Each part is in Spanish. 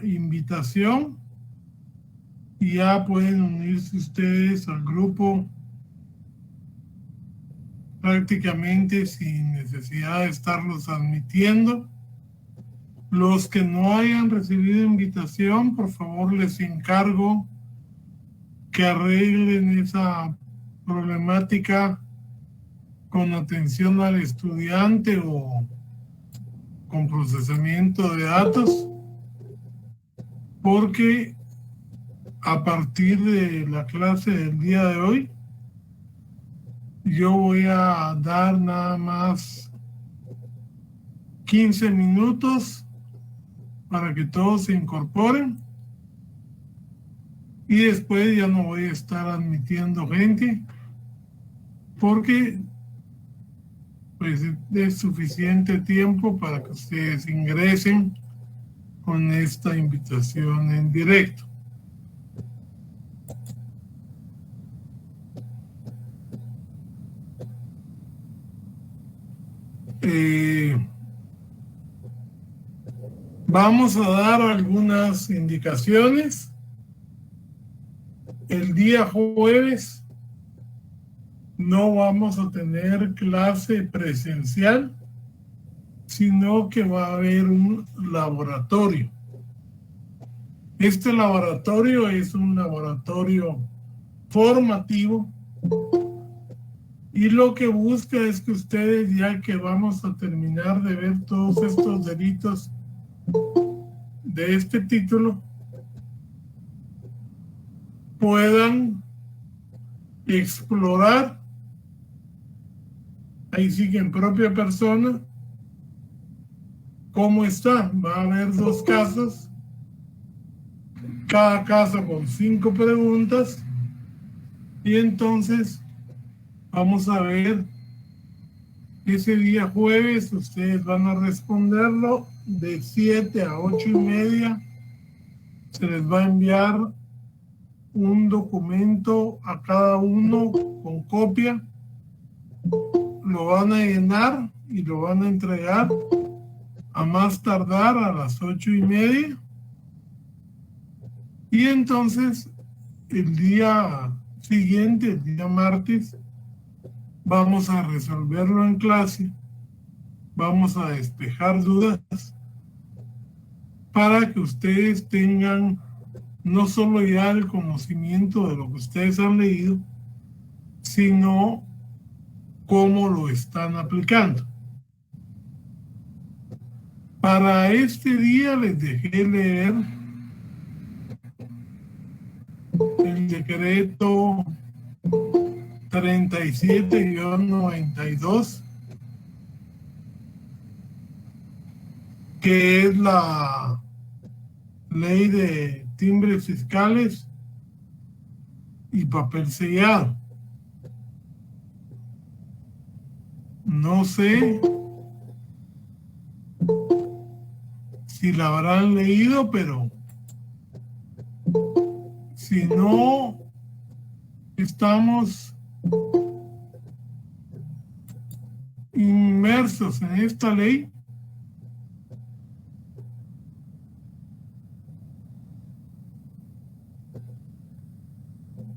invitación y ya pueden unirse ustedes al grupo prácticamente sin necesidad de estarlos admitiendo. Los que no hayan recibido invitación, por favor les encargo que arreglen esa problemática con atención al estudiante o con procesamiento de datos, porque a partir de la clase del día de hoy yo voy a dar nada más 15 minutos para que todos se incorporen y después ya no voy a estar admitiendo gente porque pues es suficiente tiempo para que ustedes ingresen con esta invitación en directo. Vamos a dar algunas indicaciones. El día jueves no vamos a tener clase presencial, sino que va a haber un laboratorio. Este laboratorio es un laboratorio formativo y lo que busca es que ustedes, ya que vamos a terminar de ver todos estos delitos de este título, puedan explorar, ahí sí que en propia persona, cómo está. Va a haber 2 casos, cada caso con 5 preguntas, y entonces vamos a ver ese día jueves. Ustedes van a responderlo de 7 a 8:30. Se les va a enviar un documento a cada uno con copia. Lo van a llenar y lo van a entregar a más tardar a las 8:30. Y entonces el día siguiente, el día martes, vamos a resolverlo en clase. Vamos a despejar dudas para que ustedes tengan no solo ya el conocimiento de lo que ustedes han leído, sino cómo lo están aplicando. Para este día les dejé leer el decreto 37-92, que es la ley de timbres fiscales y papel sellado. No sé si la habrán leído, pero si no estamos inmersos en esta ley,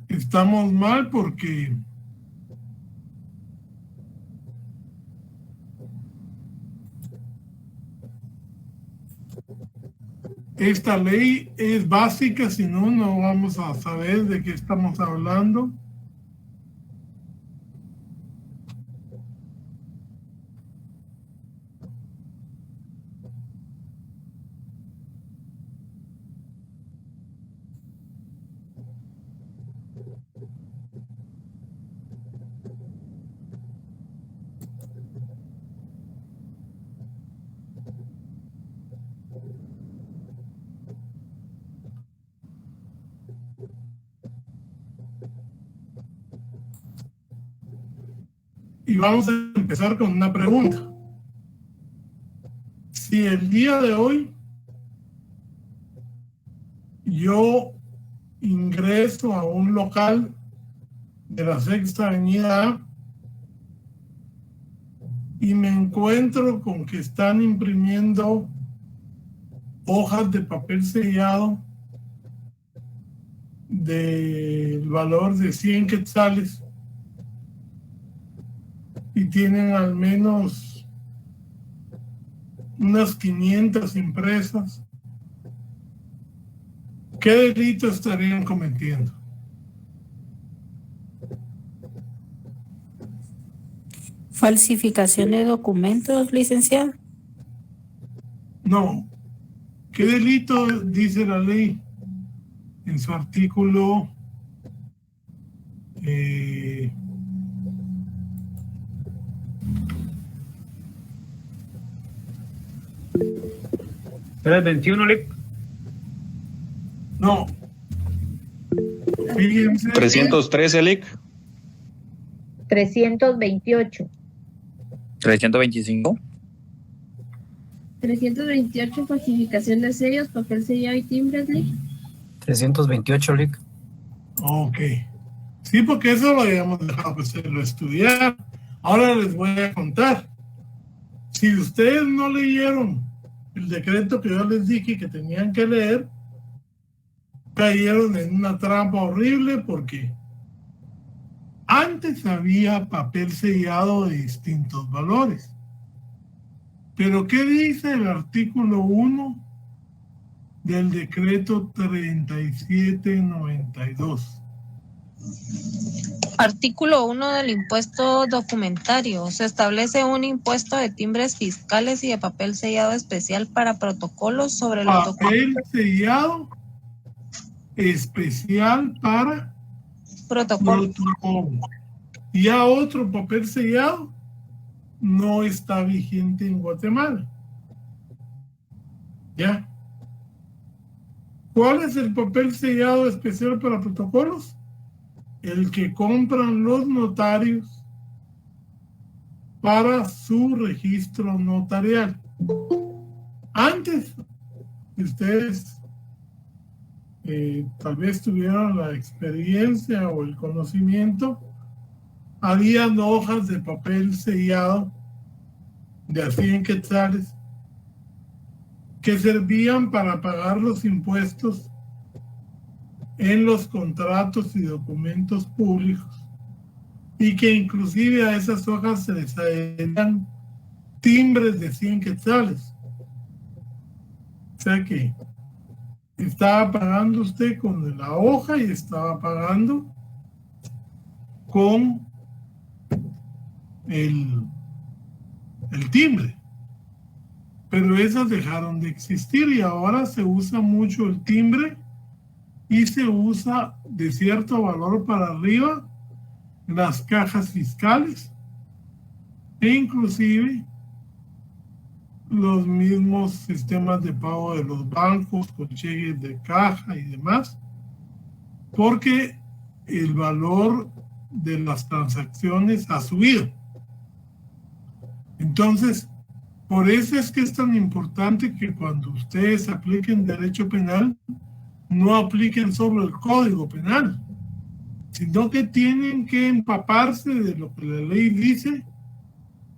estamos mal, porque esta ley es básica, si no, no vamos a saber de qué estamos hablando. Y vamos a empezar con una pregunta. Si el día de hoy yo ingreso a un local de la Sexta Avenida y me encuentro con que están imprimiendo hojas de papel sellado del valor de 100 quetzales y tienen al menos unas 500 impresas, ¿qué delito estarían cometiendo? Falsificación de documentos, licenciado. No. ¿Qué delito dice la ley en su artículo 321, Lic? No. Fíjense. 313, Lic. 328. 325. 328, falsificación de sellos, papel sellado y timbres, Lic. 328, Lic. Ok. Sí, porque eso lo habíamos dejado que se lo estudiar. Ahora les voy a contar. Si ustedes no leyeron el decreto que yo les dije que tenían que leer, cayeron en una trampa horrible porque antes había papel sellado de distintos valores. Pero ¿qué dice el artículo 1 del decreto 3792? Artículo 1 del impuesto documentario. Se establece un impuesto de timbres fiscales y de papel sellado especial para protocolos sobre los Papel documentos. sellado especial para Protocolos. protocolo. Ya otro papel sellado no está vigente en Guatemala. ¿Ya? ¿Cuál es el papel sellado especial para protocolos? El que compran los notarios para su registro notarial. Antes, ustedes tal vez tuvieron la experiencia o el conocimiento, habían hojas de papel sellado de a 100 quetzales que servían para pagar los impuestos en los contratos y documentos públicos, y que inclusive a esas hojas se les adherían timbres de 100 quetzales. O sea que estaba pagando usted con la hoja y estaba pagando con el timbre. Pero esas dejaron de existir y ahora se usa mucho el timbre y se usa de cierto valor para arriba las cajas fiscales e inclusive los mismos sistemas de pago de los bancos con cheques de caja y demás, porque el valor de las transacciones ha subido. Entonces, por eso es que es tan importante que cuando ustedes apliquen derecho penal, no apliquen solo el Código Penal, sino que tienen que empaparse de lo que la ley dice,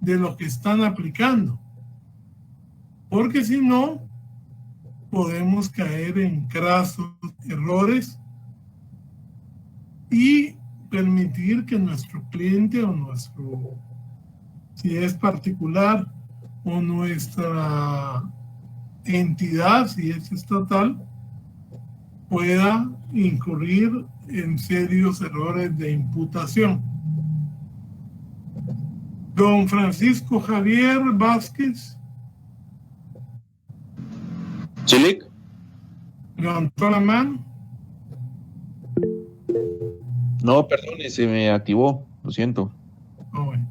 de lo que están aplicando. Porque si no, podemos caer en crasos errores y permitir que nuestro cliente o nuestro, si es particular, o nuestra entidad, si es estatal, pueda incurrir en serios errores de imputación. Don Francisco Javier Vázquez. ¿Chilic? ¿Levantó la mano? No, perdone, se me activó, lo siento. Oh, bueno.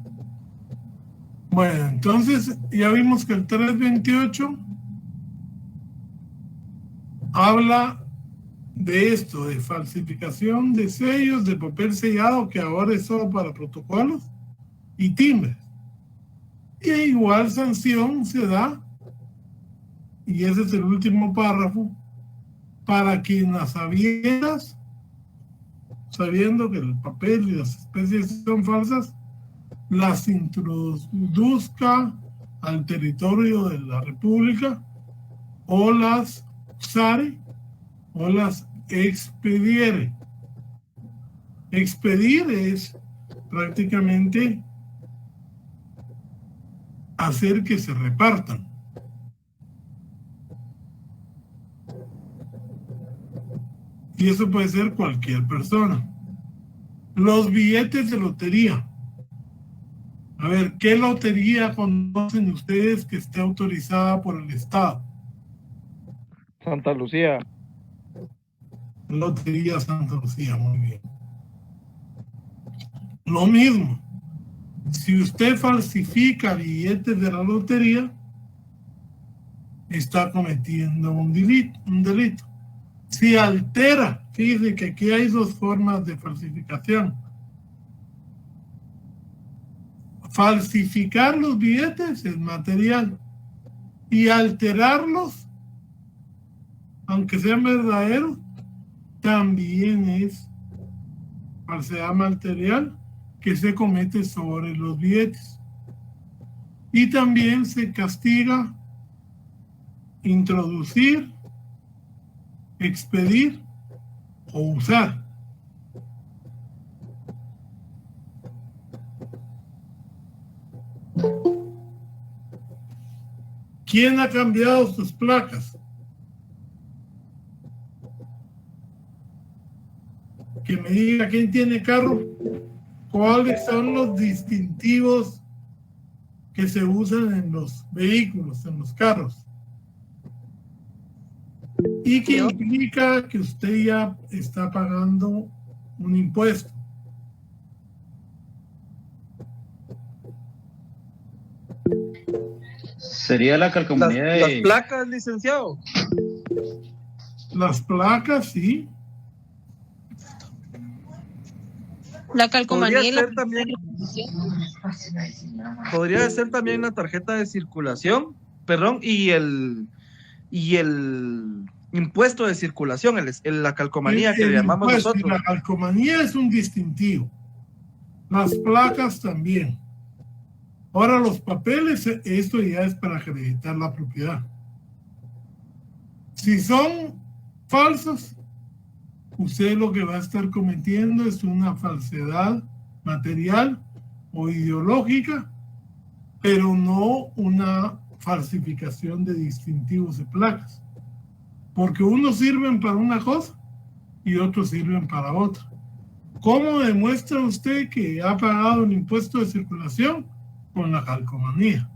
Bueno, entonces ya vimos que el 328 habla de esto, de falsificación de sellos, de papel sellado, que ahora es solo para protocolos y timbres. Y igual sanción se da, y ese es el último párrafo, para quien a sabiendas, sabiendo que el papel y las especies son falsas, las introduzca al territorio de la República o las usare o las expediere. Expedir es prácticamente hacer que se repartan. Y eso puede ser cualquier persona. Los billetes de lotería. A ver, ¿qué lotería conocen ustedes que esté autorizada por el Estado? Santa Lucía. Lotería Santa Lucía, muy bien. Lo mismo, si usted falsifica billetes de la lotería, está cometiendo un delito. Si altera, fíjese que aquí hay dos formas de falsificación. Falsificar los billetes es material y alterarlos, aunque sean verdaderos, también es falsedad material que se comete sobre los billetes. Y también se castiga introducir, expedir o usar. ¿Quién ha cambiado sus placas? Que me diga quién tiene carro, cuáles son los distintivos que se usan en los vehículos, en los carros. Y que implica que usted ya está pagando un impuesto. Sería la calcomanía de... Las placas, licenciado. Las placas, sí. La calcomanía y Podría ser también la tarjeta de circulación, perdón, y el impuesto de circulación, la calcomanía que le llamamos nosotros. La calcomanía es un distintivo. Las placas también. Ahora los papeles, esto ya es para acreditar la propiedad. Si son falsos, usted lo que va a estar cometiendo es una falsedad material o ideológica, pero no una falsificación de distintivos de placas. Porque unos sirven para una cosa y otros sirven para otra. ¿Cómo demuestra usted que ha pagado el impuesto de circulación? Con la calcomanía.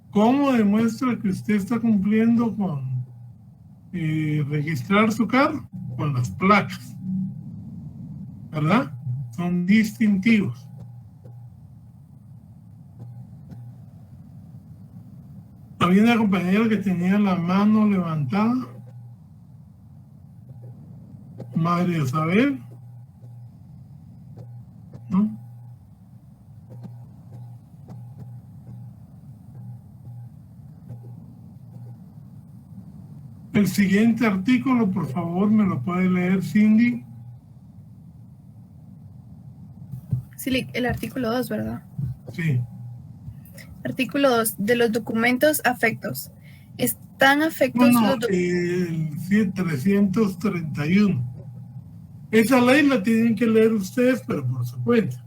¿Cómo demuestra que usted está cumpliendo con registrar su carro? Con las placas, ¿verdad? Son distintivos. Había una compañera que tenía la mano levantada. María Isabel, ¿no? El siguiente artículo, por favor, me lo puede leer Cindy. Sí, el artículo 2, ¿verdad? Sí. Artículo 2. De los documentos afectos. Están afectos los el 331. Esa ley la tienen que leer ustedes, pero por su cuenta.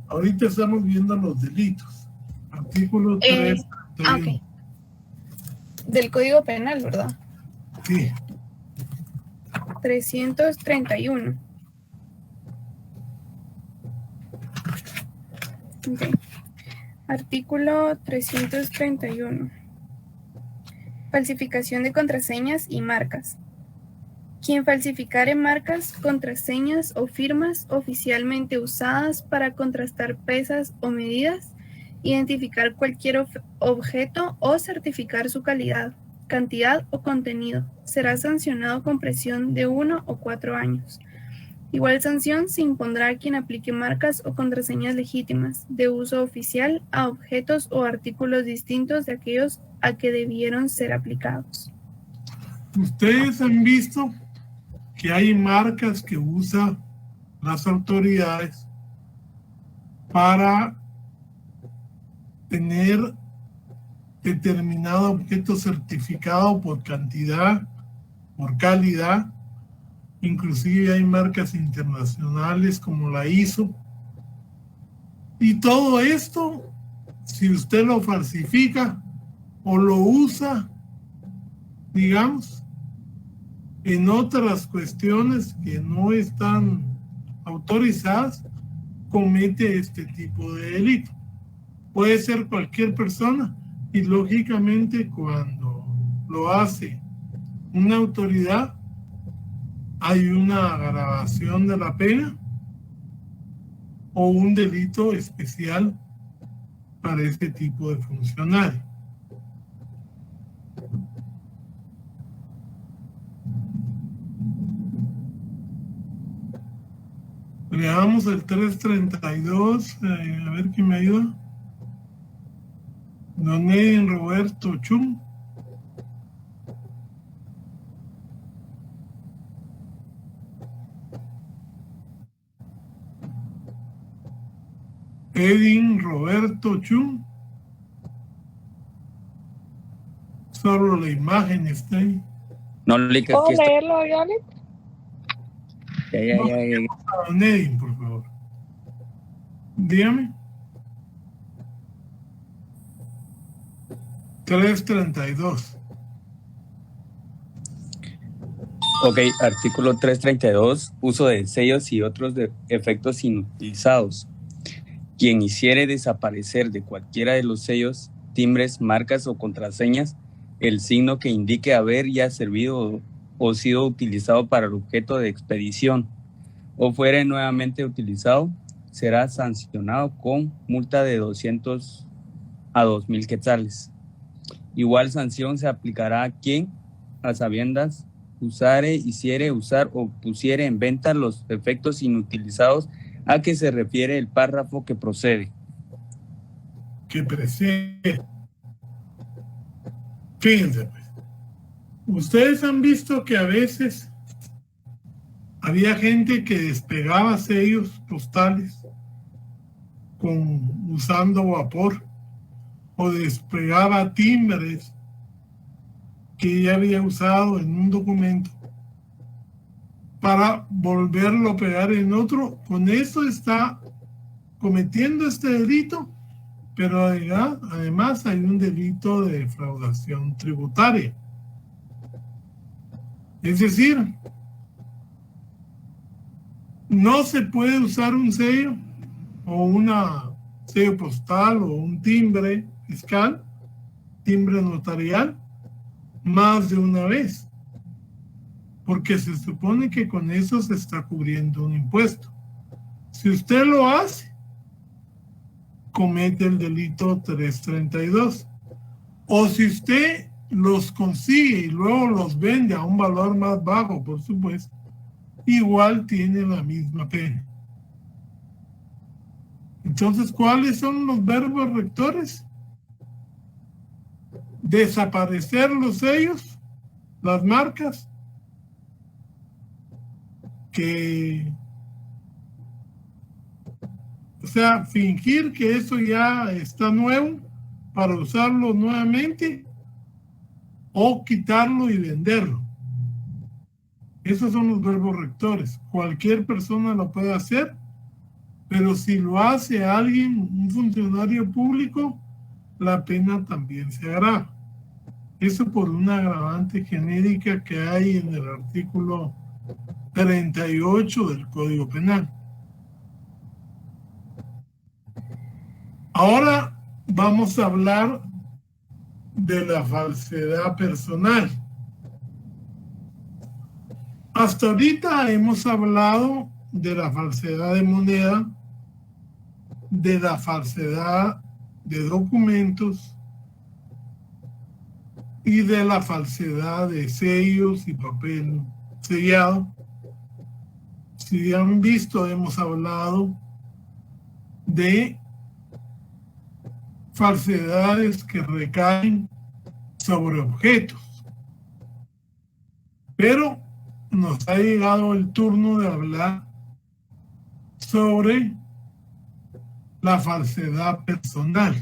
Ahorita estamos viendo los delitos. Artículo 331. Ok. Del Código Penal, ¿verdad? Sí. 331. Okay. Artículo 331. Falsificación de contraseñas y marcas. Quien falsificare marcas, contraseñas o firmas oficialmente usadas para contrastar pesas o medidas, identificar cualquier objeto o certificar su calidad, cantidad o contenido, será sancionado con prisión de 1 o 4 años. Igual sanción se impondrá a quien aplique marcas o contraseñas legítimas de uso oficial a objetos o artículos distintos de aquellos a que debieron ser aplicados. Ustedes han visto que hay marcas que usan las autoridades para tener determinado objeto certificado por cantidad, por calidad. Inclusive hay marcas internacionales como la ISO. Y todo esto, si usted lo falsifica o lo usa, digamos, en otras cuestiones que no están autorizadas, comete este tipo de delito. Puede ser cualquier persona y lógicamente cuando lo hace una autoridad hay una agravación de la pena o un delito especial para este tipo de funcionario. Veamos el 332, a ver quién me ayuda. Don Edwin Roberto Chum. Edwin Roberto Chum. Solo la imagen está ahí. No, Lick, ¿Puedo aquí está. leerlo yo, Lick? Ya. Don Edwin, por favor. Dígame. 332. Ok, artículo 332, uso de sellos y otros de efectos inutilizados. Quien hiciere desaparecer de cualquiera de los sellos, timbres, marcas o contraseñas el signo que indique haber ya servido o sido utilizado para el objeto de expedición o fuere nuevamente utilizado, será sancionado con multa de 200 a 2,000 quetzales. Igual sanción se aplicará a quien, a sabiendas, usare, hiciere, usar o pusiere en venta los efectos inutilizados a que se refiere el párrafo que procede. Que precede. Fíjense, pues. Ustedes han visto que a veces había gente que despegaba sellos postales usando vapor o despegaba timbres que ya había usado en un documento para volverlo a pegar en otro. Con eso está cometiendo este delito, pero además hay un delito de defraudación tributaria. Es decir, no se puede usar un sello o una sello postal o un timbre fiscal, timbre notarial, más de una vez, porque se supone que con eso se está cubriendo un impuesto. Si usted lo hace, comete el delito 332. O si usted los consigue y luego los vende a un valor más bajo, por supuesto, igual tiene la misma pena. Entonces, ¿cuáles son los verbos rectores? Desaparecer los sellos, las marcas, o sea, fingir que eso ya está nuevo para usarlo nuevamente o quitarlo y venderlo. Esos son los verbos rectores. Cualquier persona lo puede hacer, pero si lo hace alguien, un funcionario público, la pena también se agrava. Eso por una agravante genérica que hay en el artículo 38 del Código Penal. Ahora vamos a hablar de la falsedad personal. Hasta ahorita hemos hablado de la falsedad de moneda, de la falsedad de documentos y de la falsedad de sellos y papel sellado. Si han visto, hemos hablado de falsedades que recaen sobre objetos. Pero nos ha llegado el turno de hablar sobre la falsedad personal.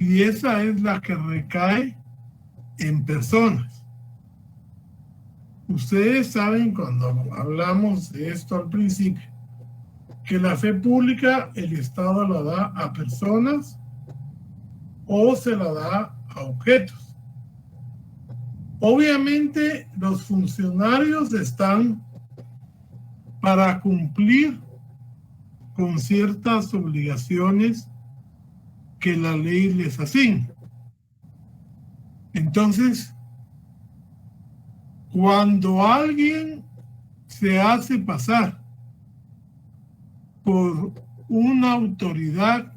y esa es la que recae en personas. Ustedes saben, cuando hablamos de esto al principio, que la fe pública el Estado la da a personas o se la da a objetos. Obviamente los funcionarios están para cumplir con ciertas obligaciones que la ley les asigna. Entonces, cuando alguien se hace pasar por una autoridad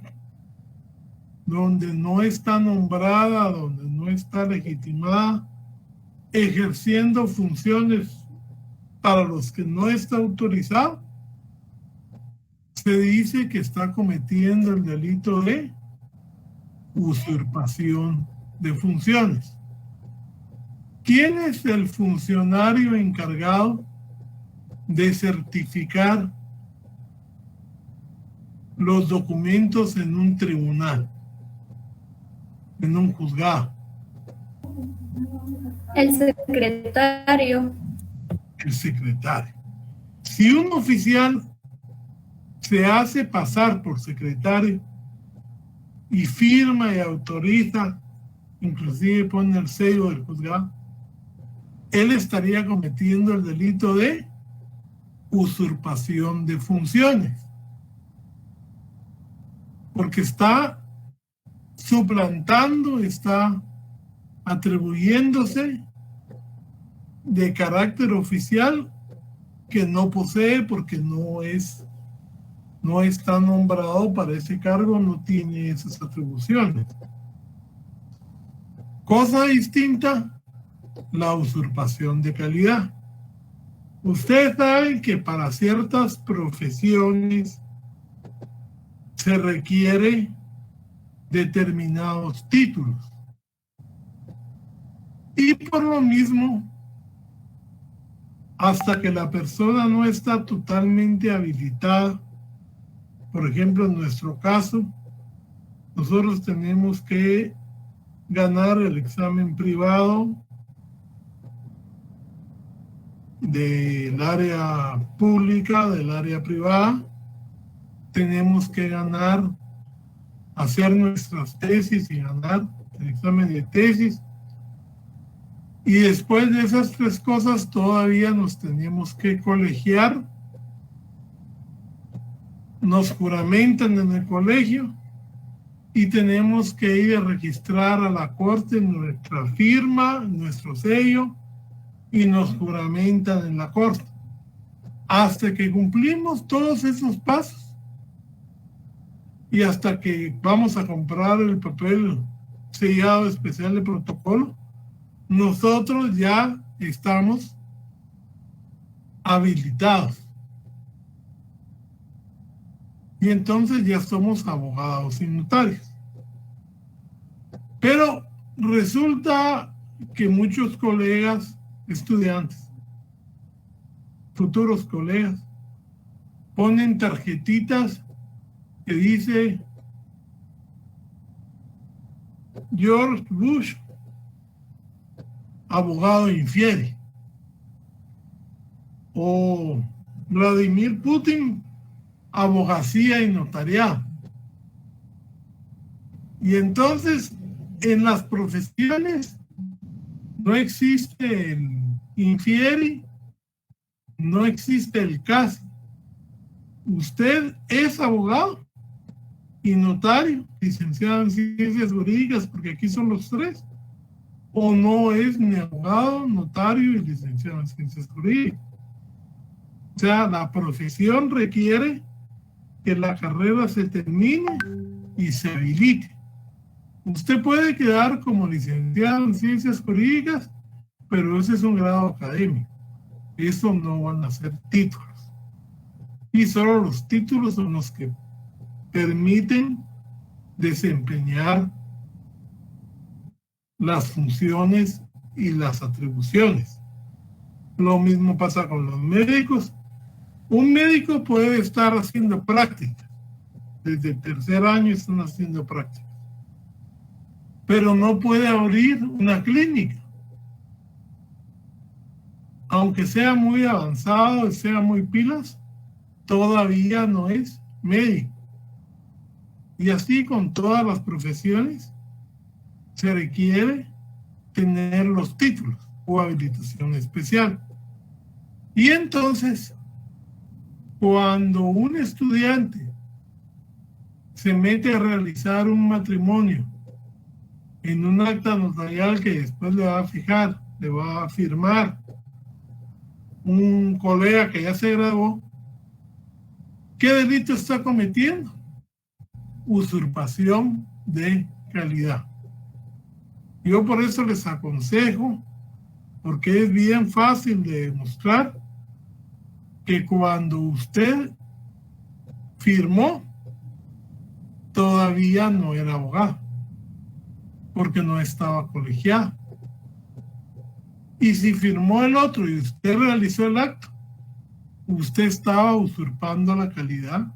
donde no está nombrada, donde no está legitimada, ejerciendo funciones para los que no está autorizado, se dice que está cometiendo el delito de usurpación de funciones. ¿Quién es el funcionario encargado de certificar los documentos en un tribunal, en un juzgado? El secretario. El secretario. Si un oficial se hace pasar por secretario y firma y autoriza, inclusive pone el sello del juzgado, él estaría cometiendo el delito de usurpación de funciones, porque está suplantando, está atribuyéndose de carácter oficial que no posee, porque no está nombrado para ese cargo, no tiene esas atribuciones. Cosa distinta, la usurpación de calidad. Ustedes saben que para ciertas profesiones se requiere determinados títulos. Y por lo mismo, hasta que la persona no está totalmente habilitada, por ejemplo, en nuestro caso, nosotros tenemos que ganar el examen privado del área pública, del área privada. Tenemos que hacer nuestras tesis y ganar el examen de tesis. Y después de esas tres cosas todavía nos tenemos que colegiar. Nos juramentan en el colegio y tenemos que ir a registrar a la corte nuestra firma, nuestro sello, y nos juramentan en la corte. Hasta que cumplimos todos esos pasos y hasta que vamos a comprar el papel sellado especial de protocolo, nosotros ya estamos habilitados. Y entonces ya somos abogados y notarios. Pero resulta que muchos colegas, estudiantes, futuros colegas, ponen tarjetitas que dice George Bush, abogado infiere, o Vladimir Putin, abogacía y notariado. Y entonces en las profesiones no existe el infiere, no existe el caso. Usted es abogado y notario, licenciado en ciencias jurídicas, porque aquí son los tres, o no es ni abogado, notario y licenciado en ciencias jurídicas. O sea, la profesión requiere que la carrera se termine y se habilite. Usted puede quedar como licenciado en ciencias jurídicas, pero ese es un grado académico. Eso no van a ser títulos. Y solo los títulos son los que permiten desempeñar las funciones y las atribuciones. Lo mismo pasa con los médicos. Un médico puede estar haciendo prácticas. Desde el tercer año están haciendo prácticas. pero no puede abrir una clínica. Aunque sea muy avanzado, sea muy pilas, todavía no es médico. Y así con todas las profesiones se requiere tener los títulos o habilitación especial. Y entonces, cuando un estudiante se mete a realizar un matrimonio en un acta notarial que después le va a fijar, le va a firmar un colega que ya se graduó, ¿qué delito está cometiendo? Usurpación de calidad. Yo por eso les aconsejo, porque es bien fácil de demostrar, que cuando usted firmó, todavía no era abogado, porque no estaba colegiado. Y si firmó el otro y usted realizó el acto, usted estaba usurpando la calidad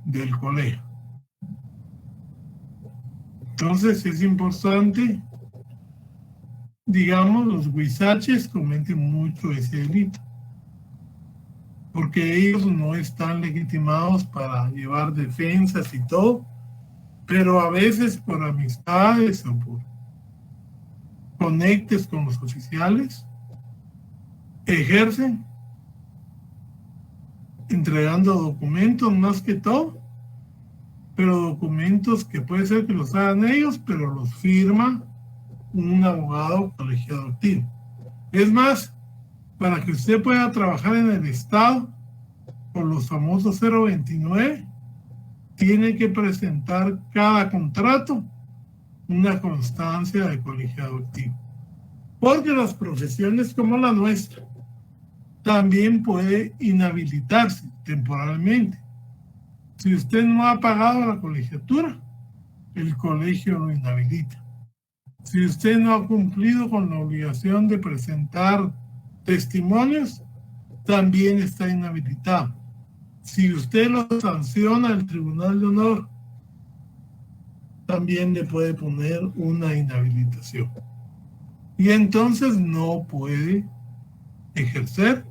del colegio. Entonces es importante, digamos, los huizaches cometen mucho ese delito, porque ellos no están legitimados para llevar defensas y todo, pero a veces por amistades o por conectes con los oficiales, ejercen entregando documentos más que todo, pero documentos que puede ser que los hagan ellos, pero los firma un abogado colegiado activo. Es más, para que usted pueda trabajar en el Estado con los famosos 029, tiene que presentar cada contrato una constancia de colegiado activo. Porque las profesiones como la nuestra también puede inhabilitarse temporalmente. Si usted no ha pagado la colegiatura, el colegio lo inhabilita. Si usted no ha cumplido con la obligación de presentar testimonios, también está inhabilitado. Si usted lo sanciona el Tribunal de Honor, también le puede poner una inhabilitación. Y entonces no puede ejercer,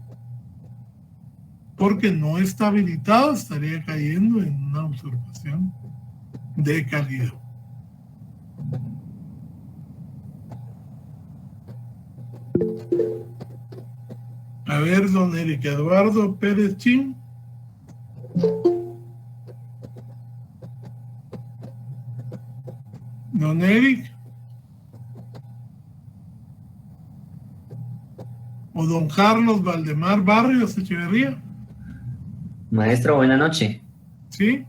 porque no está habilitado, estaría cayendo en una usurpación de calidad. A ver, don Eric Eduardo Pérez Chin. Don Eric. O don Carlos Valdemar Barrios Echeverría. Maestro, buena noche. Sí.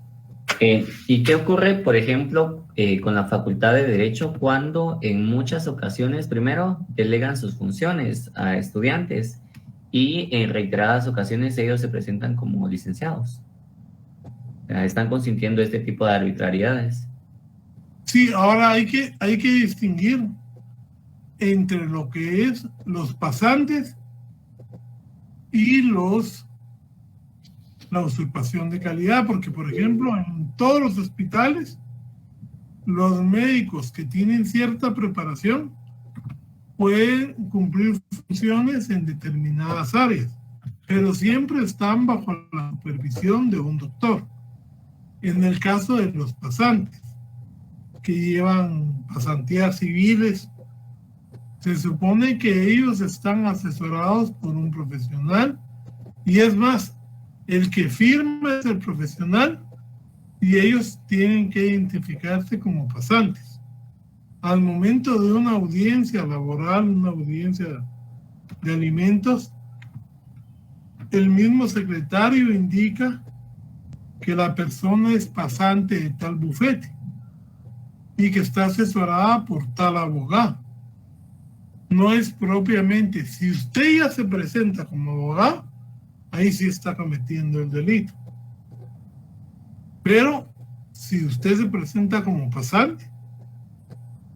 ¿Y qué ocurre, por ejemplo, con la Facultad de Derecho cuando en muchas ocasiones, primero, delegan sus funciones a estudiantes y en reiteradas ocasiones ellos se presentan como licenciados? Están consintiendo este tipo de arbitrariedades. Sí, ahora hay que distinguir entre lo que es los pasantes y la usurpación de calidad, porque por ejemplo en todos los hospitales los médicos que tienen cierta preparación pueden cumplir funciones en determinadas áreas, pero siempre están bajo la supervisión de un doctor. En el caso de los pasantes que llevan pasantías civiles, se supone que ellos están asesorados por un profesional, y es más, el que firma es el profesional y ellos tienen que identificarse como pasantes. Al momento de una audiencia laboral, una audiencia de alimentos, el mismo secretario indica que la persona es pasante de tal bufete y que está asesorada por tal abogado. No es propiamente, si usted ya se presenta como abogado, ahí sí está cometiendo el delito. Pero si usted se presenta como pasante,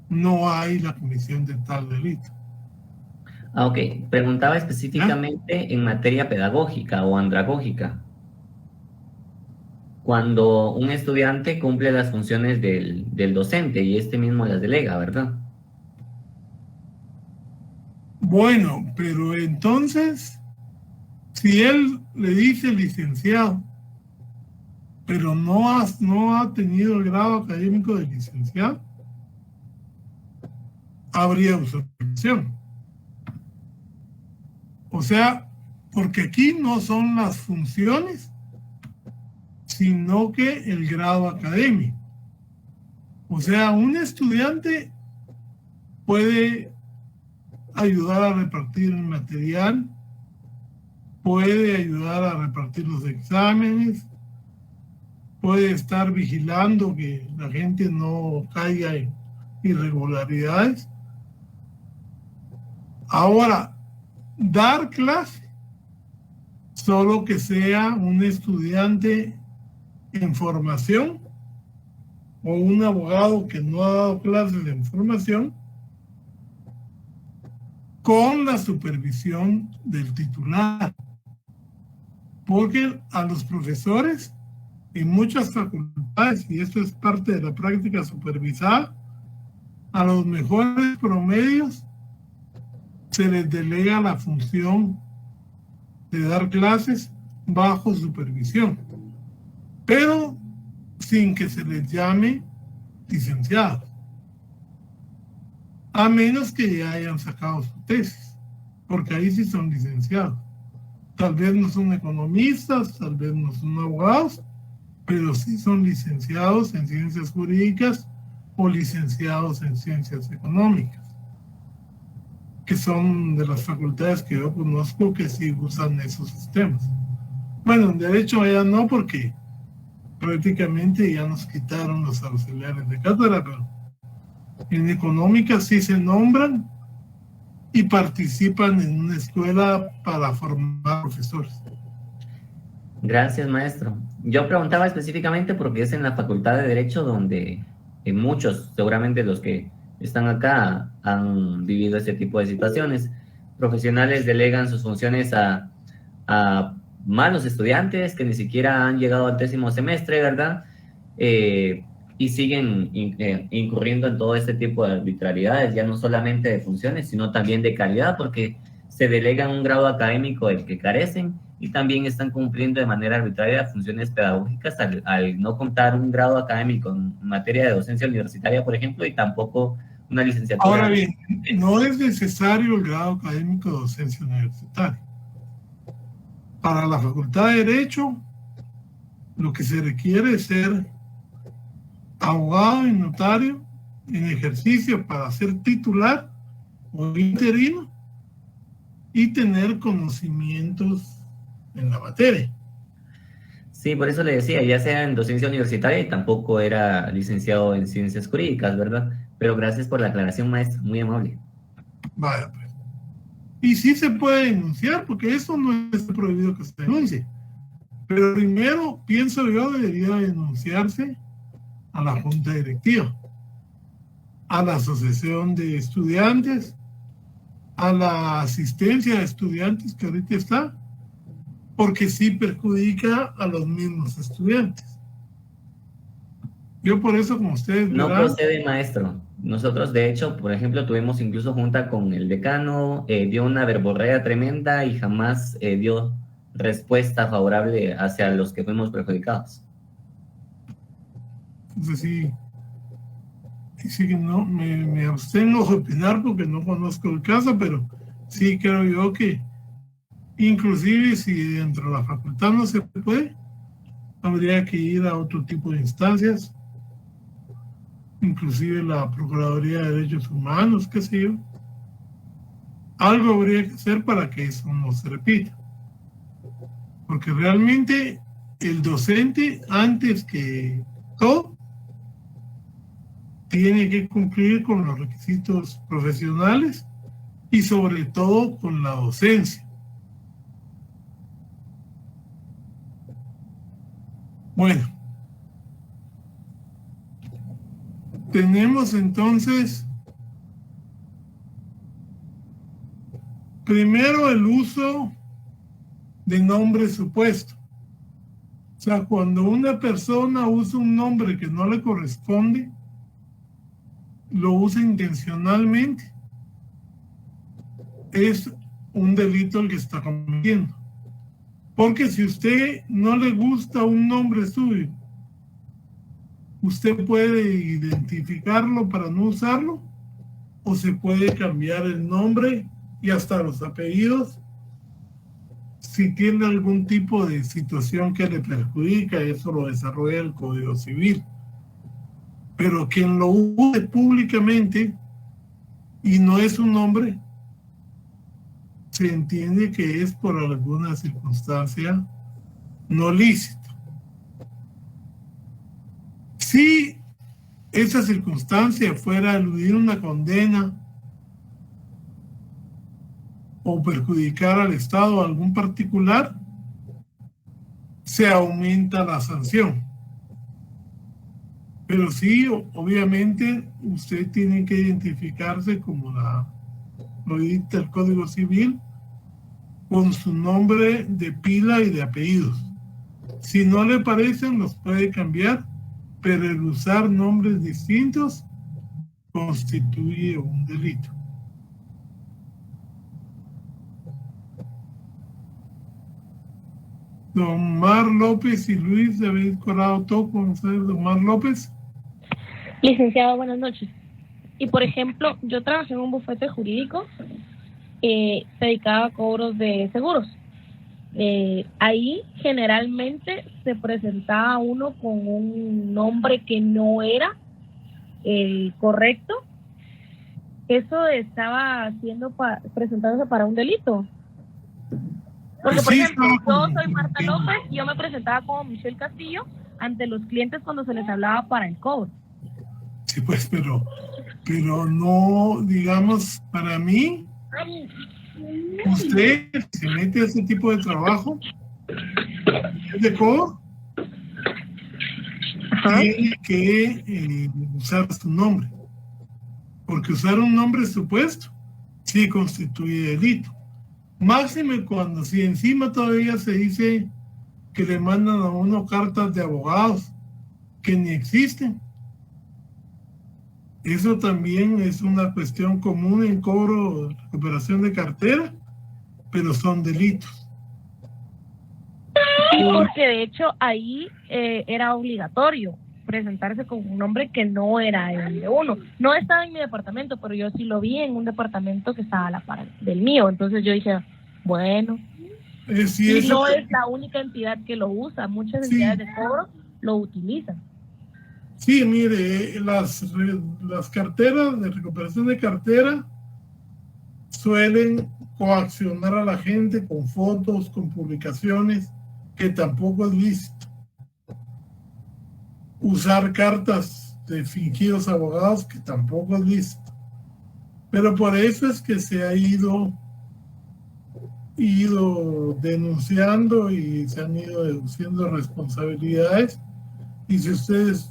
no hay la comisión de tal delito. Ok, preguntaba específicamente en materia pedagógica o andragógica. Cuando un estudiante cumple las funciones del docente y este mismo las delega, ¿verdad? Bueno, pero entonces, si él le dice licenciado, pero no ha tenido el grado académico de licenciado, habría usurpación. O sea, porque aquí no son las funciones, sino que el grado académico. O sea, un estudiante puede ayudar a repartir el material, puede ayudar a repartir los exámenes, puede estar vigilando que la gente no caiga en irregularidades. Ahora, dar clase, solo que sea un estudiante en formación o un abogado que no ha dado clases en formación, con la supervisión del titular. Porque a los profesores en muchas facultades, y esto es parte de la práctica supervisada, a los mejores promedios se les delega la función de dar clases bajo supervisión, pero sin que se les llame licenciados, a menos que ya hayan sacado su tesis, porque ahí sí son licenciados. Tal vez no son economistas, tal vez no son abogados, pero sí son licenciados en ciencias jurídicas o licenciados en ciencias económicas, que son de las facultades que yo conozco que sí usan esos sistemas. Bueno, en derecho ya no, porque prácticamente ya nos quitaron los auxiliares de cátedra, pero en económica sí se nombran y participan en una escuela para formar profesores. Gracias, maestro. Yo preguntaba específicamente porque es en la Facultad de Derecho donde muchos, seguramente los que están acá, han vivido este tipo de situaciones. Profesionales delegan sus funciones a malos estudiantes que ni siquiera han llegado al 10º semestre, ¿verdad? Y siguen incurriendo en todo este tipo de arbitrariedades, ya no solamente de funciones, sino también de calidad, porque se delegan un grado académico del que carecen y también están cumpliendo de manera arbitraria funciones pedagógicas al no contar un grado académico en materia de docencia universitaria, por ejemplo, y tampoco una licenciatura. Ahora bien, no es necesario el grado académico de docencia universitaria. Para la Facultad de Derecho, lo que se requiere es ser abogado y notario en ejercicio para ser titular o interino y tener conocimientos en la materia. Sí, por eso le decía, ya sea en docencia universitaria y tampoco era licenciado en ciencias jurídicas, ¿verdad? Pero gracias por la aclaración, maestro, muy amable. Vaya, pues. Y sí se puede denunciar, porque eso no es prohibido que se denuncie. Pero primero, pienso yo, debería denunciarse a la junta directiva, a la asociación de estudiantes, a la asistencia de estudiantes que ahorita está, porque sí perjudica a los mismos estudiantes. Yo por eso, como ustedes No verán, procede, maestro. Nosotros, de hecho, por ejemplo, tuvimos incluso junta con el decano, dio una verborrea tremenda y jamás dio respuesta favorable hacia los que fuimos perjudicados. entonces sí que no, me abstengo de opinar porque no conozco el caso, pero sí creo yo que inclusive si dentro de la facultad no se puede, habría que ir a otro tipo de instancias, inclusive la Procuraduría de Derechos Humanos, qué sé yo. Algo habría que hacer para que eso no se repita. Porque realmente el docente, antes que todo, tiene que cumplir con los requisitos profesionales y sobre todo con la docencia. Bueno, tenemos entonces primero el uso de nombre supuesto. O sea, cuando una persona usa un nombre que no le corresponde, lo usa intencionalmente, es un delito el que está cometiendo. Porque si usted no le gusta un nombre suyo, usted puede identificarlo para no usarlo, o se puede cambiar el nombre y hasta los apellidos si tiene algún tipo de situación que le perjudica. Eso lo desarrolla el Código Civil. Pero quien lo use públicamente y no es un nombre, se entiende que es por alguna circunstancia no lícita. Si esa circunstancia fuera a eludir una condena o perjudicar al Estado o a algún particular, se aumenta la sanción. Pero sí, obviamente, usted tiene que identificarse como lo dicta el Código Civil, con su nombre de pila y de apellidos. Si no le parecen, los puede cambiar, pero el usar nombres distintos constituye un delito. Don Mar López y Luis David Corrado Toco, con ustedes, don Mar López. Licenciado, buenas noches. Y por ejemplo, yo trabajé en un bufete jurídico, se dedicaba a cobros de seguros. Ahí generalmente se presentaba uno con un nombre que no era el correcto. Eso estaba presentándose para un delito. Porque, por ejemplo, yo soy Marta López y yo me presentaba como Michelle Castillo ante los clientes cuando se les hablaba para el cobro. Sí, pues, pero no, digamos, para mí, usted se mete a ese tipo de trabajo, de cobro, tiene que usar su nombre. Porque usar un nombre supuesto sí constituye delito. Máxime cuando si encima todavía se dice que le mandan a uno cartas de abogados que ni existen. Eso también es una cuestión común en cobro, recuperación de cartera, pero son delitos. Sí, porque de hecho ahí era obligatorio presentarse con un nombre que no era el de uno. No estaba en mi departamento, pero yo sí lo vi en un departamento que estaba a la par del mío. Entonces yo dije, bueno, y no es la única entidad que lo usa. Muchas entidades de cobro lo utilizan. Sí, mire, las carteras de recuperación de cartera suelen coaccionar a la gente con fotos, con publicaciones, que tampoco es lícito. Usar cartas de fingidos abogados, que tampoco es lícito. Pero por eso es que se ha ido denunciando y se han ido deduciendo responsabilidades. Y si ustedes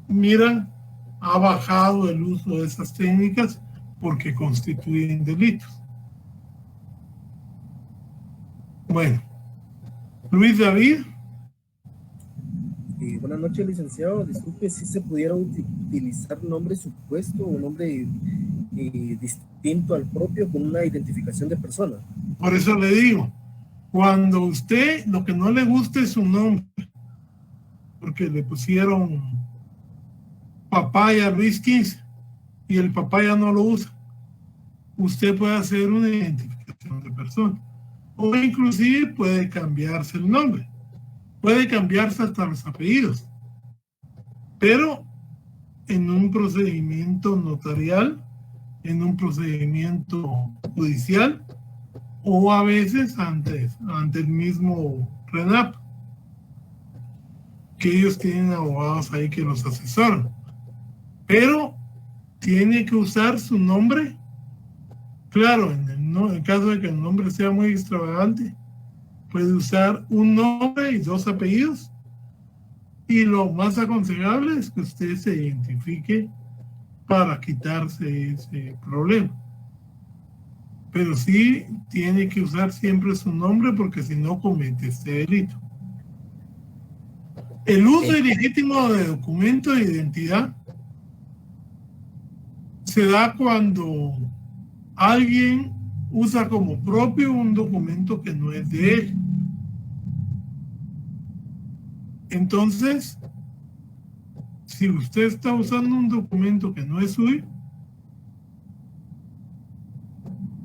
miran, ha bajado el uso de esas técnicas porque constituyen delitos. Bueno, Luis David. Buenas noches, licenciado. Disculpe si se pudiera utilizar nombre supuesto o nombre distinto al propio con una identificación de persona. Por eso le digo, cuando usted lo que no le guste es su nombre, porque le pusieron Papaya Luis 15 y el papaya no lo usa, usted puede hacer una identificación de persona o inclusive puede cambiarse el nombre, puede cambiarse hasta los apellidos, pero en un procedimiento notarial, en un procedimiento judicial o a veces ante el mismo RENAP, que ellos tienen abogados ahí que los asesoran. Pero tiene que usar su nombre. Claro, en el caso de que el nombre sea muy extravagante, puede usar un nombre y dos apellidos. Y lo más aconsejable es que usted se identifique para quitarse ese problema. Pero sí tiene que usar siempre su nombre porque si no comete este delito. El uso ilegítimo de documento de identidad se da cuando alguien usa como propio un documento que no es de él. Entonces, si usted está usando un documento que no es suyo,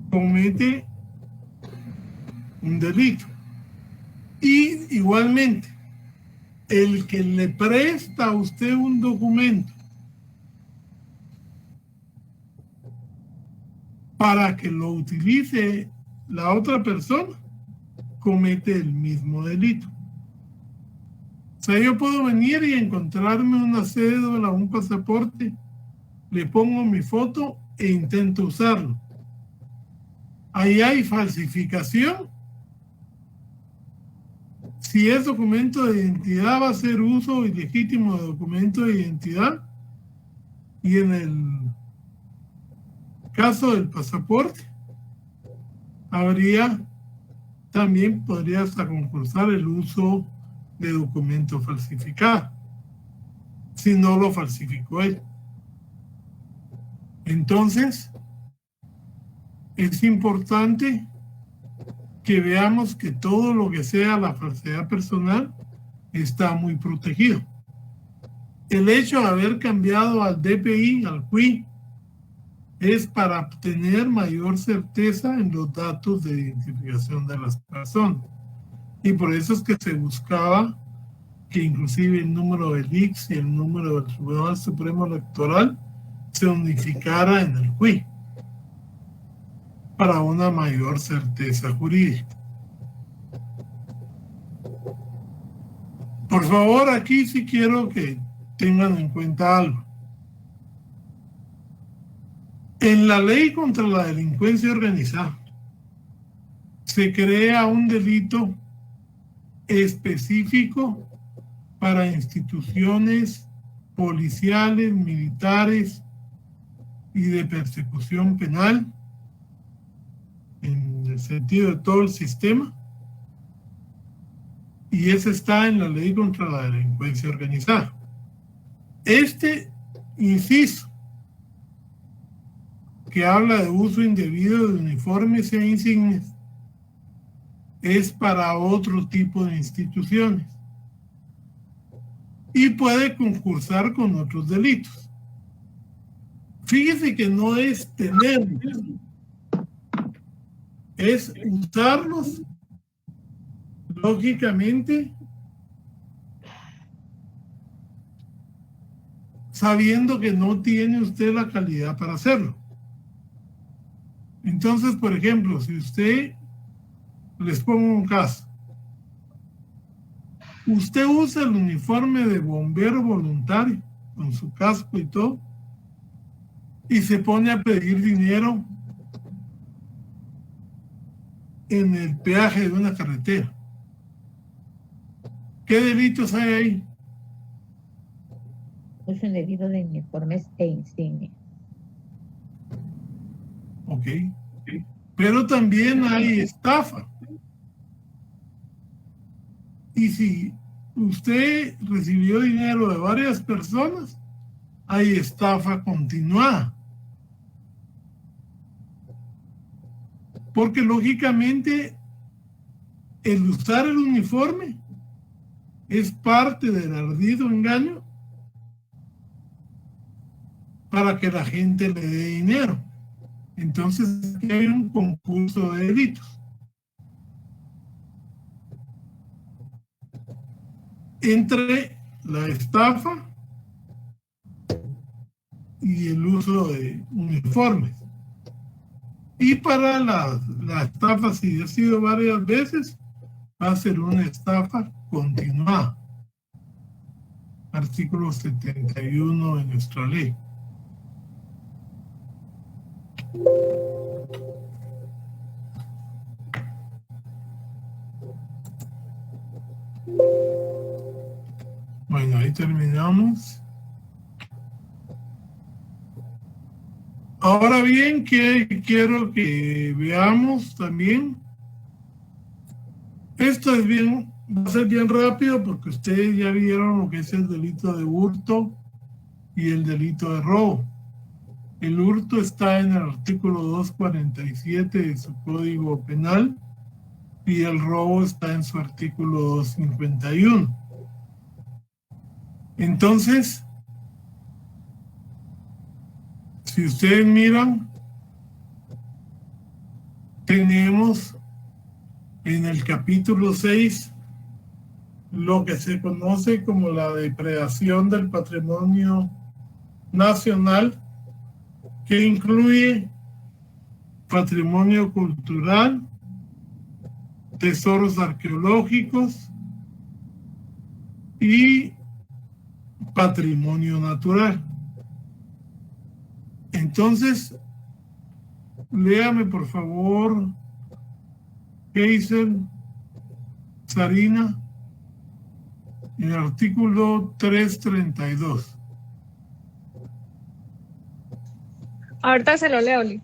comete un delito. Y igualmente, el que le presta a usted un documento para que lo utilice la otra persona, comete el mismo delito. O sea, yo puedo venir y encontrarme una cédula, un pasaporte, le pongo mi foto e intento usarlo. Ahí hay falsificación. Si es documento de identidad, va a ser uso ilegítimo de documento de identidad. Y en el caso del pasaporte, podría hasta concursar el uso de documento falsificado, si no lo falsificó él. Entonces, es importante que veamos que todo lo que sea la falsedad personal está muy protegido. El hecho de haber cambiado al DPI, al QUI, es para obtener mayor certeza en los datos de identificación de las personas. Y por eso es que se buscaba que inclusive el número del ICS y el número del Tribunal Supremo Electoral se unificara en el QUI para una mayor certeza jurídica. Por favor, aquí sí quiero que tengan en cuenta algo. En la ley contra la delincuencia organizada se crea un delito específico para instituciones policiales, militares y de persecución penal, en el sentido de todo el sistema, y ese está en la ley contra la delincuencia organizada. Este inciso que habla de uso indebido de uniformes e insignias es para otro tipo de instituciones y puede concursar con otros delitos. Fíjese que no es tenerlos, es usarlos lógicamente sabiendo que no tiene usted la calidad para hacerlo. Entonces, por ejemplo, si usted, les pongo un caso, usted usa el uniforme de bombero voluntario con su casco y todo y se pone a pedir dinero en el peaje de una carretera. ¿Qué delitos hay ahí? Uso indebido de uniformes e insignias. Ok. Pero también hay estafa. Y si usted recibió dinero de varias personas, hay estafa continuada. Porque lógicamente el usar el uniforme es parte del ardido engaño para que la gente le dé dinero. Entonces aquí hay un concurso de delitos. Entre la estafa y el uso de uniformes. Y para la estafa, si ha sido varias veces, va a ser una estafa continuada. Artículo 71 de nuestra ley. Bueno, ahí terminamos. Ahora bien, quiero que veamos también, esto es bien Va a ser bien rápido porque ustedes ya vieron lo que es el delito de hurto y el delito de robo. El hurto está en el artículo 247 de su Código Penal y el robo está en su artículo 251. Entonces, si ustedes miran, tenemos en el capítulo 6 lo que se conoce como la depredación del patrimonio nacional, que incluye patrimonio cultural, tesoros arqueológicos y patrimonio natural. Entonces, léame por favor, Hazel, Sarina, el artículo 332. Ahorita se lo leo, Lee.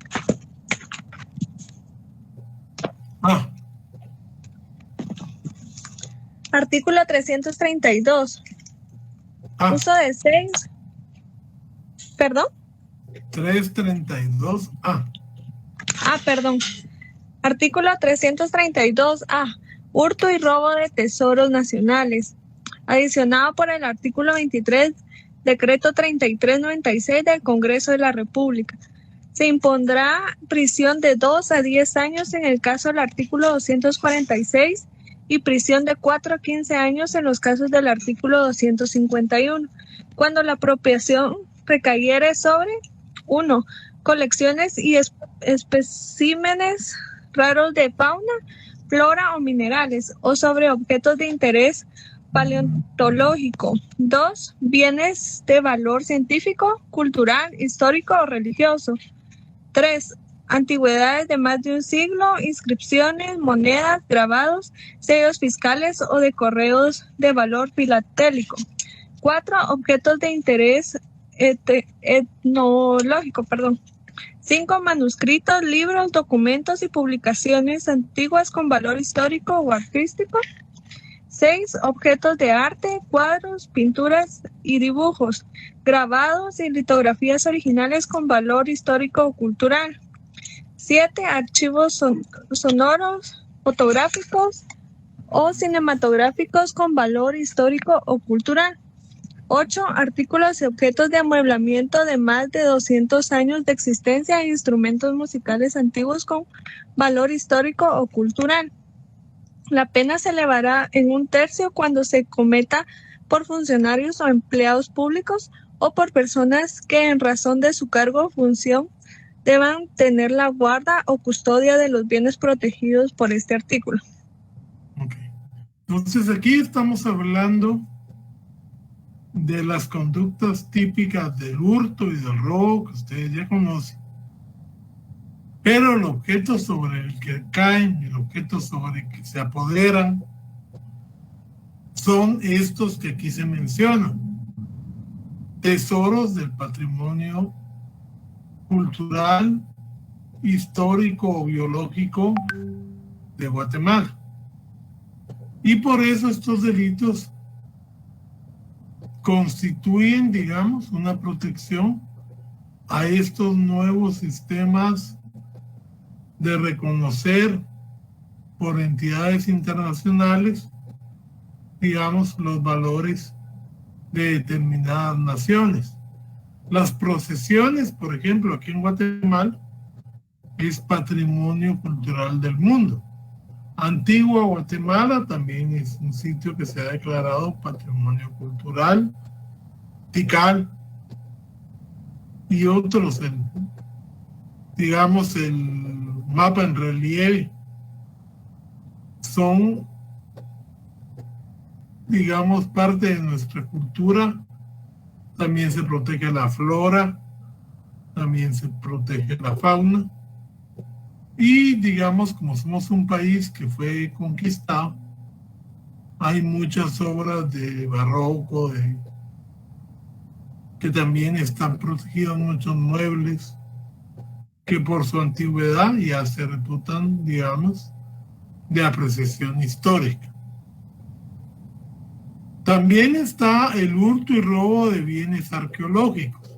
Artículo 332. Uso de 6. ¿Perdón? 332. Perdón. Artículo 332A. Hurto y robo de tesoros nacionales. Adicionado por el artículo 23, decreto 3396 del Congreso de la República. Se impondrá prisión de 2 a 10 años en el caso del artículo 246 y prisión de 4 a 15 años en los casos del artículo 251, cuando la apropiación recayere sobre 1. Colecciones y especímenes raros de fauna, flora o minerales, o sobre objetos de interés paleontológico. 2. Bienes de valor científico, cultural, histórico o religioso. 3. Antigüedades de más de un siglo, inscripciones, monedas, grabados, sellos fiscales o de correos de valor filatélico. 4. Objetos de interés etnológico. 5. Manuscritos, libros, documentos y publicaciones antiguas con valor histórico o artístico. 6. Objetos de arte, cuadros, pinturas y dibujos, grabados y litografías originales con valor histórico o cultural. 7. Archivos sonoros, fotográficos o cinematográficos con valor histórico o cultural. 8. Artículos y objetos de amueblamiento de más de 200 años de existencia e instrumentos musicales antiguos con valor histórico o cultural. La pena se elevará en 1/3 cuando se cometa por funcionarios o empleados públicos o por personas que en razón de su cargo o función deban tener la guarda o custodia de los bienes protegidos por este artículo. Entonces aquí estamos hablando de las conductas típicas del hurto y del robo que ustedes ya conocen. Pero el objeto sobre el que caen, el objeto sobre el que se apoderan, son estos que aquí se mencionan. Tesoros del patrimonio cultural, histórico o biológico de Guatemala. Y por eso estos delitos constituyen, digamos, una protección a estos nuevos sistemas de reconocer por entidades internacionales, digamos, los valores de determinadas naciones. Las procesiones, por ejemplo, aquí en Guatemala, es patrimonio cultural del mundo. Antigua Guatemala también es un sitio que se ha declarado patrimonio cultural, Tikal y otros, digamos, el mapa en relieve, son, digamos, parte de nuestra cultura. También se protege la flora, también se protege la fauna. Y digamos, como somos un país que fue conquistado, hay muchas obras de barroco, que también están protegidos, muchos muebles, que por su antigüedad ya se reputan, digamos, de apreciación histórica. También está el hurto y robo de bienes arqueológicos.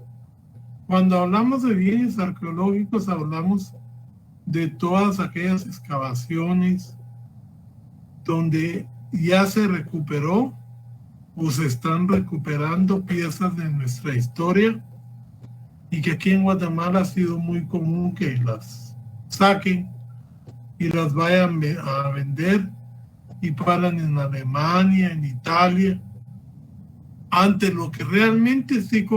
Cuando hablamos de bienes arqueológicos, hablamos de todas aquellas excavaciones donde ya se recuperó o se están recuperando piezas de nuestra historia y que aquí en Guatemala ha sido muy común que las saquen y las vayan a vender y paran en Alemania, en Italia, ante lo que realmente sí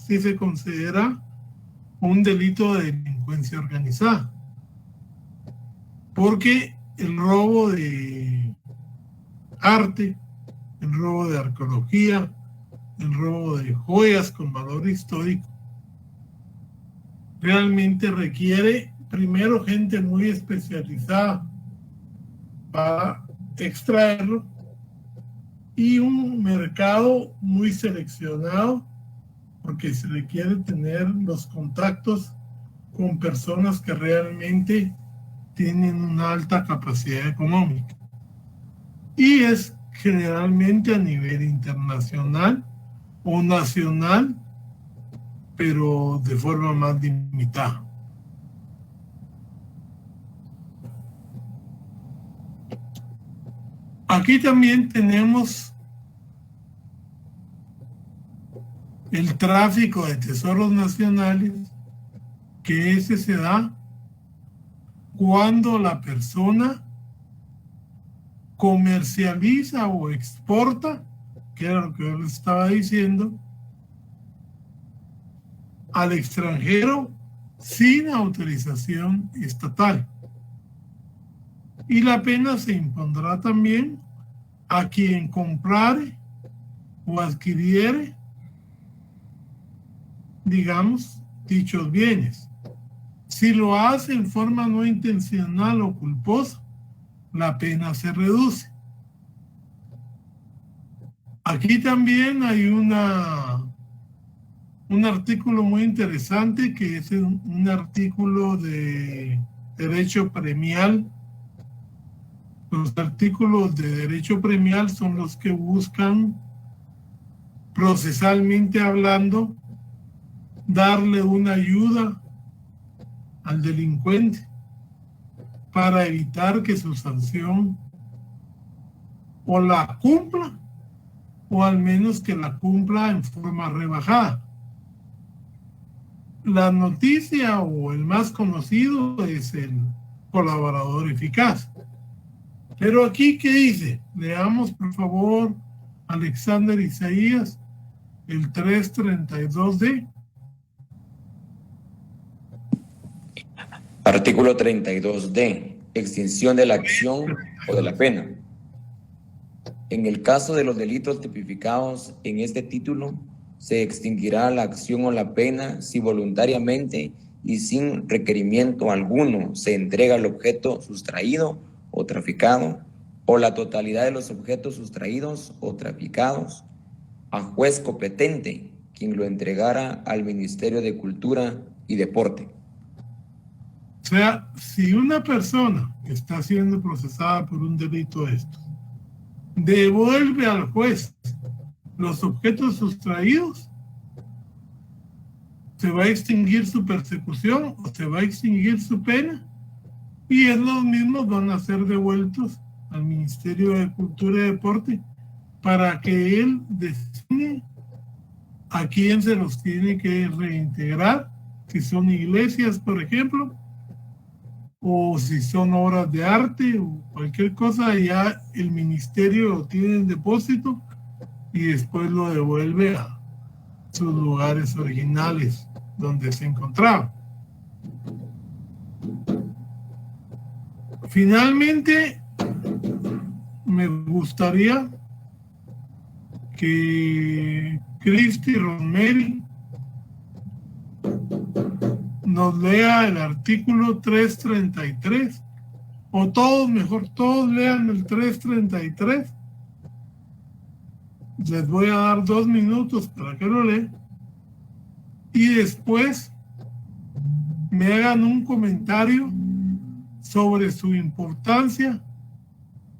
se considera un delito de delincuencia organizada. Porque el robo de arte, el robo de arqueología, el robo de joyas con valor histórico, realmente requiere primero gente muy especializada para extraerlo y un mercado muy seleccionado, porque se requiere tener los contactos con personas que realmente tienen una alta capacidad económica. Y es generalmente a nivel internacional o nacional, pero de forma más limitada. Aquí también tenemos el tráfico de tesoros nacionales, que ese se da cuando la persona comercializa o exporta, que era lo que yo les estaba diciendo, al extranjero sin autorización estatal. Y la pena se impondrá también a quien comprare o adquiriere, digamos, dichos bienes. Si lo hace en forma no intencional o culposa, la pena se reduce. Aquí también hay un artículo muy interesante que es un artículo de derecho premial. Los artículos de derecho premial son los que buscan, procesalmente hablando, darle una ayuda al delincuente para evitar que su sanción o la cumpla o al menos que la cumpla en forma rebajada. La noticia o el más conocido es el colaborador eficaz. Pero aquí, ¿qué dice? Leamos, por favor, Alexander Isaías, el 332D. Artículo 32D. Extinción de la acción o de la pena. En el caso de los delitos tipificados en este título, se extinguirá la acción o la pena si voluntariamente y sin requerimiento alguno se entrega el objeto sustraído o traficado, o la totalidad de los objetos sustraídos o traficados, a juez competente, quien lo entregara al Ministerio de Cultura y Deporte. O sea, si una persona que está siendo procesada por un delito de estos devuelve al juez los objetos sustraídos, se va a extinguir su persecución o se va a extinguir su pena, y los mismos van a ser devueltos al Ministerio de Cultura y Deporte para que él decide a quién se los tiene que reintegrar, si son iglesias, por ejemplo, o si son obras de arte o cualquier cosa. Ya el ministerio lo tiene en depósito y después lo devuelve a sus lugares originales donde se encontraba. Finalmente, me gustaría que Cristi Rosemary nos lea el artículo 333, o todos, mejor, todos lean el 333. Les voy a dar 2 minutos para que lo lean y después me hagan un comentario sobre su importancia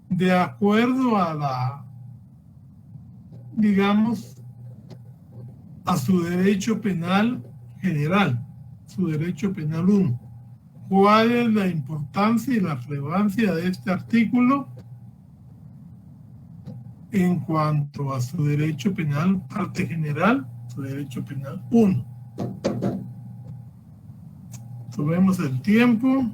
de acuerdo a la digamos, a su derecho penal general, su derecho penal 1. ¿Cuál es la importancia y la relevancia de este artículo en cuanto a su derecho penal parte general, su derecho penal 1? Tomemos el tiempo.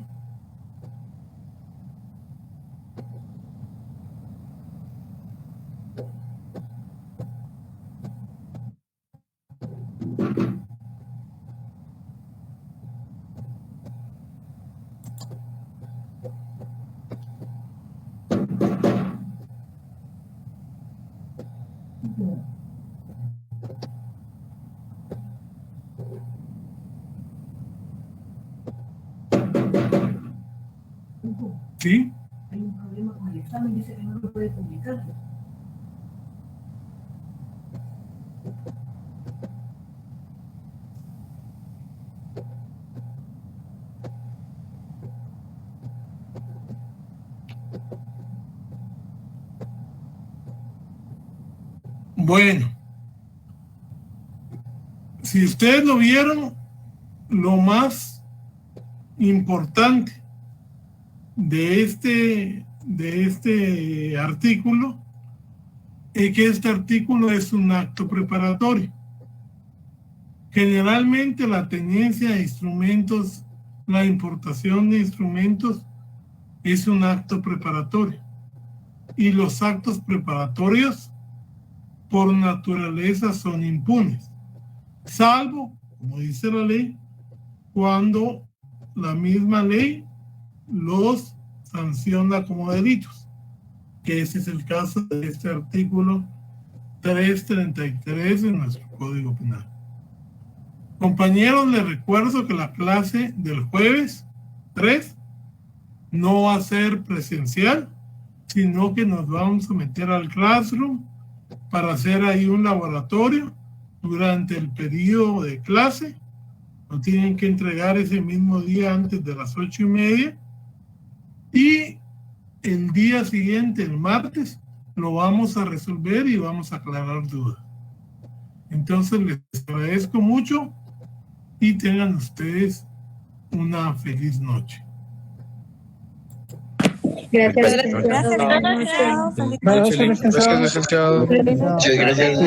¿Sí? Hay un problema con el examen, dice que no lo puede publicar. Bueno, si ustedes lo vieron, lo más importante de este artículo es que este artículo es un acto preparatorio. Generalmente la tenencia de instrumentos, la importación de instrumentos es un acto preparatorio. Y los actos preparatorios por naturaleza son impunes, salvo, como dice la ley, cuando la misma ley los sanciona como delitos, que ese es el caso de este artículo 333 de nuestro Código Penal. Compañeros, les recuerdo que la clase del jueves 3 no va a ser presencial, sino que nos vamos a meter al Classroom para hacer ahí un laboratorio durante el periodo de clase. Lo tienen que entregar ese mismo día antes de las 8:30. Y el día siguiente, el martes, lo vamos a resolver y vamos a aclarar dudas. Entonces les agradezco mucho y tengan ustedes una feliz noche. Gracias. Gracias, licenciado. Gracias, licenciado. Muchas gracias.